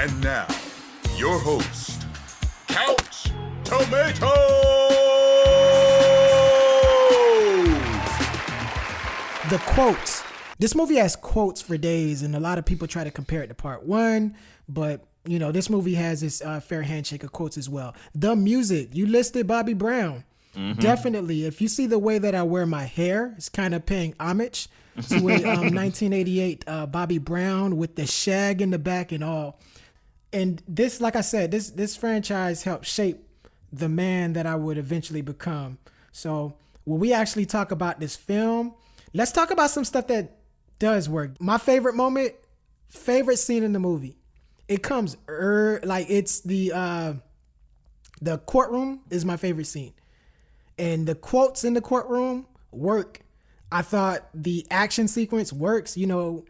And now, your host, Couch Tomato! The quotes. This movie has quotes for days, and a lot of people try to compare it to part one, but you know, this movie has its fair handshake of quotes as well. The music, you listed Bobby Brown. Mm-hmm. Definitely. If you see the way that I wear my hair, it's kind of paying homage to a 1988 Bobby Brown with the shag in the back and all. And this, like I said, this franchise helped shape the man that I would eventually become. So when we actually talk about this film, let's talk about some stuff that does work. My favorite moment, favorite scene in the movie. It comes like it's the courtroom is my favorite scene. And the quotes in the courtroom work. I thought the action sequence works. You know,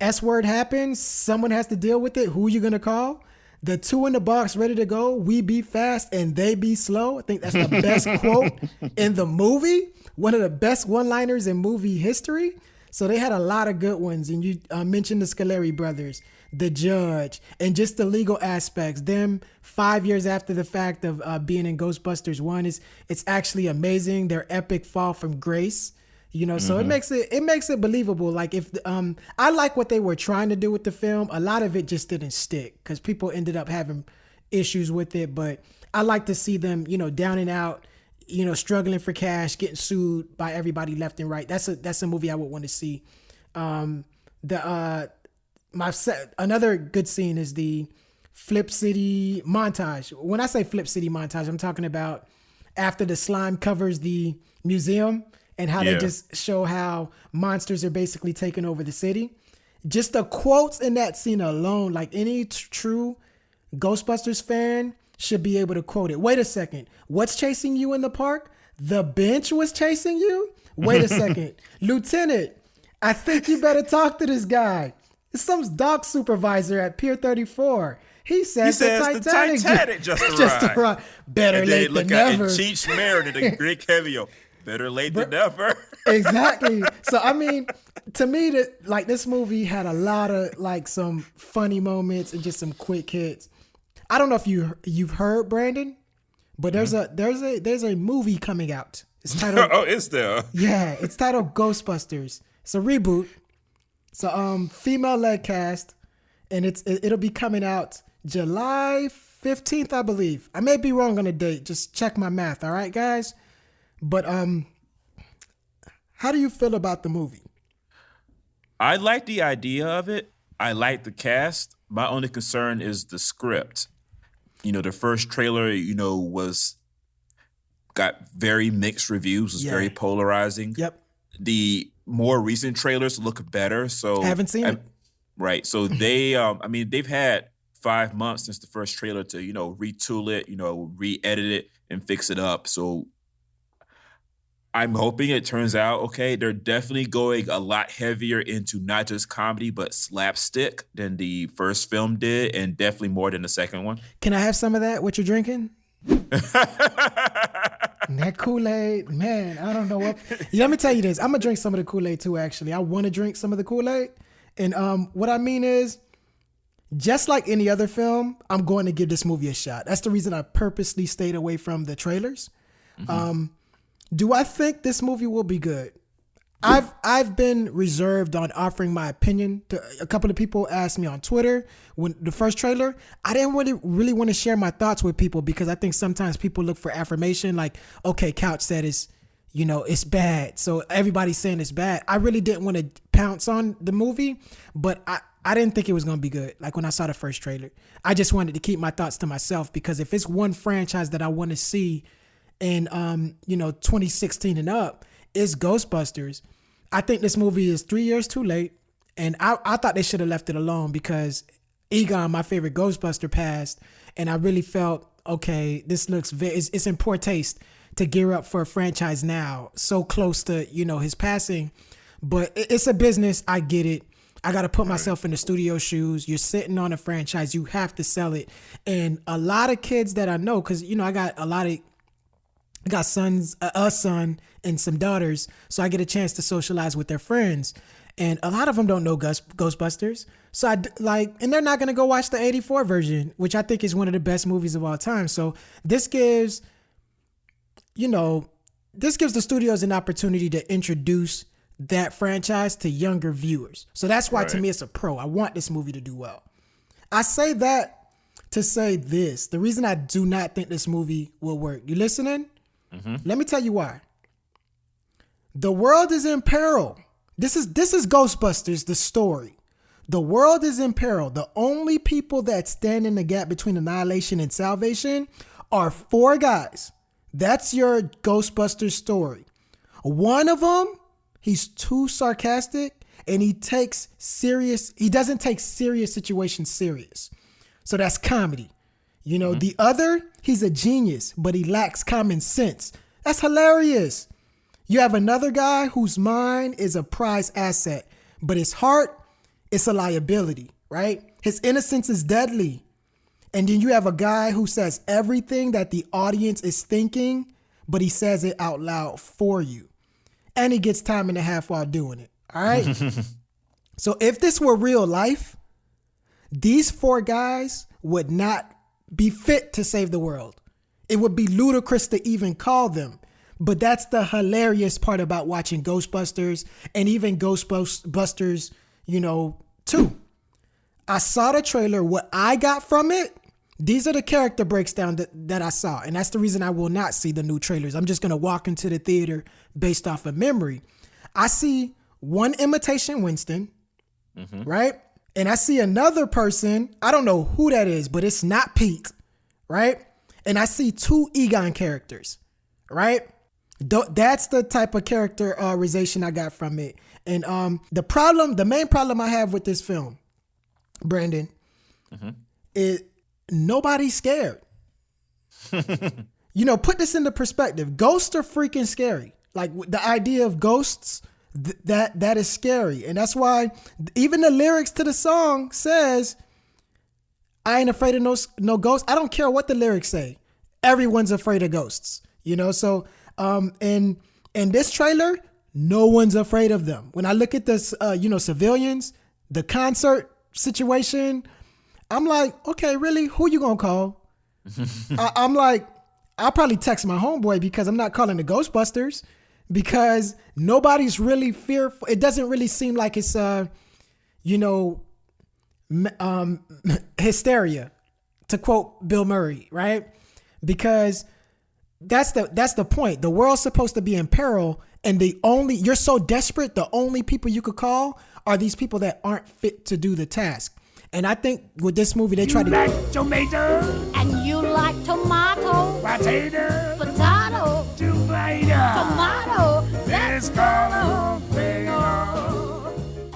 S word happens. Someone has to deal with it. Who you going to call? The two in the box ready to go. We be fast and they be slow. I think that's the best quote in the movie. One of the best one-liners in movie history. So they had a lot of good ones. And you mentioned the Scaleri brothers, the judge, and just the legal aspects. Them 5 years after the fact of being in Ghostbusters 1 it's actually amazing. Their epic fall from grace. You know, so it makes it believable. Like if I like what they were trying to do with the film. A lot of it just didn't stick because people ended up having issues with it. But I like to see them, you know, down and out, you know, struggling for cash, getting sued by everybody left and right. That's a movie I would want to see. Another good scene is the Flip City montage. When I say Flip City montage, I'm talking about after the slime covers the museum. And how they just show how monsters are basically taking over the city. Just the quotes in that scene alone, like any true Ghostbusters fan should be able to quote it. Wait a second. What's chasing you in the park? The bench was chasing you? Wait a second. Lieutenant, I think you better talk to this guy. It's some dock supervisor at Pier 34. He says the Titanic just arrived. Better late than never. And Cheech Marin and the Great Cameo. Better late than never. Exactly. So, I mean, to me, this movie had a lot of like some funny moments and just some quick hits. I don't know if you've heard, Brandon, but there's a movie coming out. It's titled. Oh, is there? Yeah, it's titled Ghostbusters. It's a reboot. It's a female-led cast, and it'll be coming out July 15th, I believe. I may be wrong on the date. Just check my math. All right, guys. But how do you feel about the movie? I like the idea of it. I like the cast. My only concern is the script. You know, the first trailer, you know, got very mixed reviews, was very polarizing. Yep. The more recent trailers look better. So I haven't seen it. Right. So they they've had 5 months since the first trailer to, you know, retool it, you know, re-edit it and fix it up. So I'm hoping it turns out okay. They're definitely going a lot heavier into not just comedy, but slapstick than the first film did, and definitely more than the second one. Can I have some of that, what you're drinking? That Kool-Aid, man, I don't know what. Yeah, let me tell you this. I'm going to drink some of the Kool-Aid too, actually. I want to drink some of the Kool-Aid. And what I mean is, just like any other film, I'm going to give this movie a shot. That's the reason I purposely stayed away from the trailers. Mm-hmm. Do I think this movie will be good? I've been reserved on offering my opinion. A couple of people asked me on Twitter when the first trailer. I didn't really want to share my thoughts with people because I think sometimes people look for affirmation. Like, okay, Couch said it's bad, so everybody's saying it's bad. I really didn't want to pounce on the movie, but I didn't think it was going to be good. Like when I saw the first trailer, I just wanted to keep my thoughts to myself because if it's one franchise that I want to see in 2016 and up is Ghostbusters. I think this movie is 3 years too late, and I thought they should have left it alone because Egon, my favorite Ghostbuster, passed, and I really felt okay. This looks it's in poor taste to gear up for a franchise now, so close to his passing. But it's a business. I get it. I got to put myself in the studio shoes. You're sitting on a franchise. You have to sell it, and a lot of kids that I know, because I got a lot of I got a son and some daughters, so I get a chance to socialize with their friends. And a lot of them don't know Ghostbusters. So and they're not going to go watch the 84 version, which I think is one of the best movies of all time. So this gives the studios an opportunity to introduce that franchise to younger viewers. So that's why to me it's a pro. I want this movie to do well. I say that to say this. The reason I do not think this movie will work. You listening? Mm-hmm. Let me tell you why. The world is in peril. This is Ghostbusters, the story. The world is in peril. The only people that stand in the gap between annihilation and salvation are 4 guys. That's your Ghostbusters story. One of them, he's too sarcastic and he doesn't take serious situations serious. So that's comedy. The other, he's a genius, but he lacks common sense. That's hilarious. You have another guy whose mind is a prized asset, but his heart, it's a liability, right? His innocence is deadly. And then you have a guy who says everything that the audience is thinking, but he says it out loud for you. And he gets time and a half while doing it. All right. So if this were real life, these 4 guys would not be fit to save the world. It would be ludicrous to even call them. But that's the hilarious part about watching Ghostbusters and even Ghostbusters, 2. I saw the trailer. What I got from it, these are the character breakdown that I saw. And that's the reason I will not see the new trailers. I'm just going to walk into the theater based off of memory. I see one imitation Winston, right? And I see another person. I don't know who that is, but it's not Pete, right? And I see 2 Egon characters, right? That's the type of characterization I got from it. And the main problem I have with this film, Brandon, is nobody's scared. Put this into perspective. Ghosts are freaking scary. Like the idea of ghosts, that is scary. And that's why even the lyrics to the song says, I ain't afraid of no ghosts. I don't care what the lyrics say. Everyone's afraid of ghosts. So in this trailer, no one's afraid of them. When I look at this, civilians, the concert situation, I'm like, okay, really? Who you gonna call? I'm like, I'll probably text my homeboy because I'm not calling the Ghostbusters because nobody's really fearful. It doesn't really seem like it's, hysteria, to quote Bill Murray, right? Because that's the point. The world's supposed to be in peril, and you're so desperate, the only people you could call are these people that aren't fit to do the task. And I think with this movie, they try to like tomato, and you like tomato, potato, potato, tomato, tomato. Siskel.